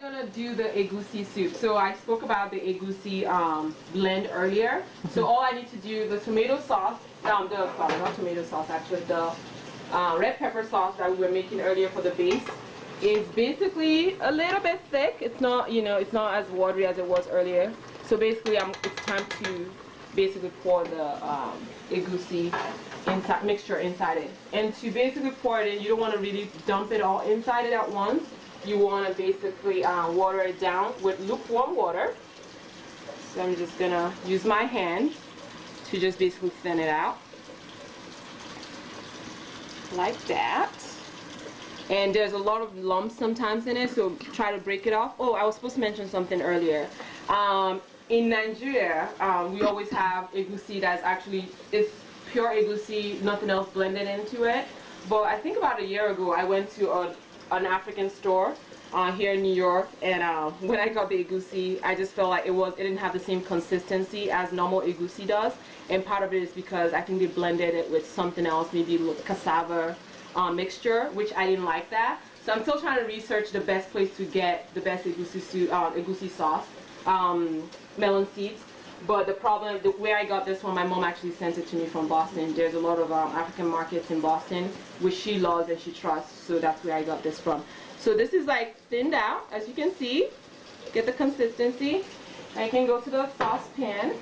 We're gonna do the egusi soup. So I spoke about the egusi blend earlier. So all I need to do, the tomato sauce, not tomato sauce actually, the red pepper sauce that we were making earlier for the base is basically a little bit thick. It's not, you know, it's not as watery as it was earlier. So basically it's time to basically pour the egusi mixture inside it. And to basically pour it in, you don't want to really dump it all inside it at once. You want to basically water it down with lukewarm water. So I'm just gonna use my hand to just basically thin it out like that. And there's a lot of lumps sometimes in it, so try to break it off. Oh, I was supposed to mention something earlier. In Nigeria, we always have egusi that's actually, it's pure egusi, nothing else blended into it. But I think about a year ago, I went to an African store here in New York, and when I got the egusi, I just felt like it didn't have the same consistency as normal egusi does. And part of it is because I think they blended it with something else, maybe cassava mixture, which I didn't like that. So I'm still trying to research the best place to get the best egusi sauce, melon seeds. But the problem, where I got this one, my mom actually sent it to me from Boston. There's a lot of African markets in Boston, which she loves and she trusts, so that's where I got this from. So this is like thinned out, as you can see. Get the consistency. I can go to the saucepan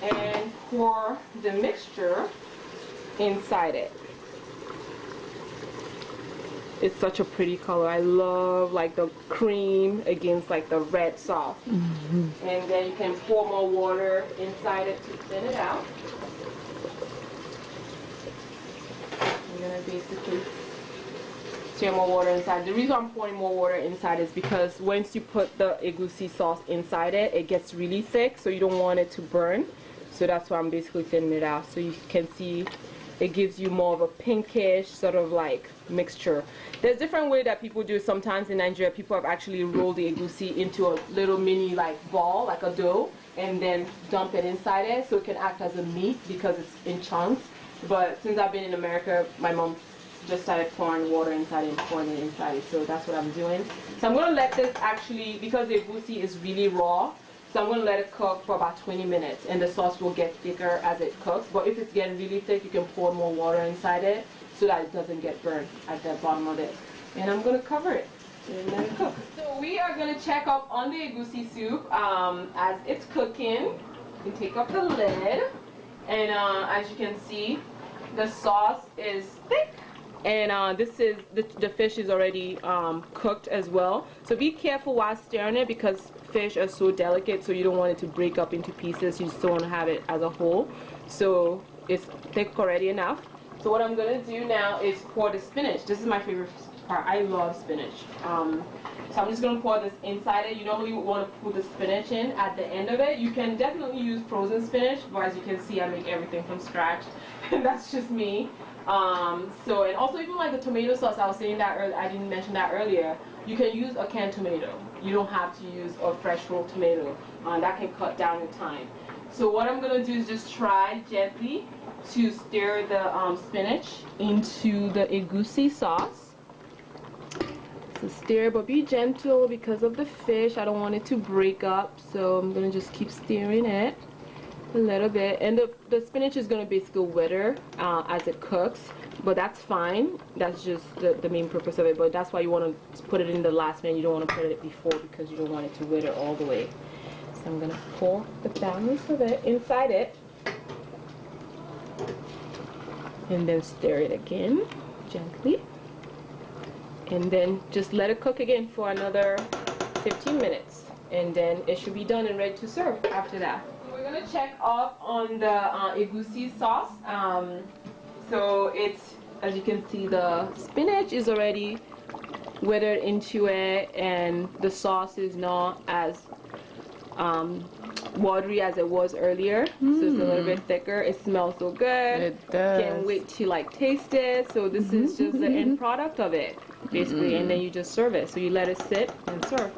and pour the mixture inside it. It's such a pretty color. I love like the cream against like the red sauce. And then you can pour more water inside it to thin it out. I'm gonna basically stir more water inside. The reason I'm pouring more water inside is because once you put the egusi sauce inside it, it gets really thick, so you don't want it to burn. So that's why I'm basically thinning it out. So you can see it gives you more of a pinkish sort of like mixture. There's different way that people do it. Sometimes in Nigeria, people have actually rolled the egusi into a little mini like ball, like a dough, and then dump it inside it, so it can act as a meat because it's in chunks. But since I've been in America, my mom just started pouring water inside it and pouring it inside it, so that's what I'm doing. So I'm going to let this actually, because the egusi is really raw, so I'm going to let it cook for about 20 minutes, and the sauce will get thicker as it cooks. But if it's getting really thick, you can pour more water inside it so that it doesn't get burnt at the bottom of it. And I'm going to cover it and let it cook. So we are going to check up on the egusi soup as it's cooking. You can take off the lid, and as you can see, the sauce is thick. And this is the fish is already cooked as well. So be careful while stirring it, because fish are so delicate, so you don't want it to break up into pieces. You still want to have it as a whole. So it's thick already enough. So what I'm going to do now is pour the spinach. This is my favorite part. I love spinach. So I'm just going to pour this inside it. You normally would want to put the spinach in at the end of it. You can definitely use frozen spinach, but as you can see, I make everything from scratch. That's just me. So, and also even like the tomato sauce, I was saying that earlier, I didn't mention that earlier. You can use a canned tomato. You don't have to use a fresh rolled tomato. That can cut down your time. So what I'm going to do is just try gently to stir the spinach into the egusi sauce. So stir, but be gentle because of the fish. I don't want it to break up, so I'm going to just keep stirring it a little bit. And the spinach is going to basically wither as it cooks, but that's fine. That's just the main purpose of it. But that's why you want to put it in the last minute. You don't want to put it before, because you don't want it to wither all the way. So I'm going to pour the balance of it inside it, and then stir it again gently, and then just let it cook again for another 15 minutes, and then it should be done and ready to serve after that. We're gonna check up on the egusi sauce. So it's, as you can see, the spinach is already withered into it, and the sauce is not as watery as it was earlier. So it's a little bit thicker. It smells so good. It does. Can't wait to like taste it. So this is just the end product of it, basically, and then you just serve it. So you let it sit and serve.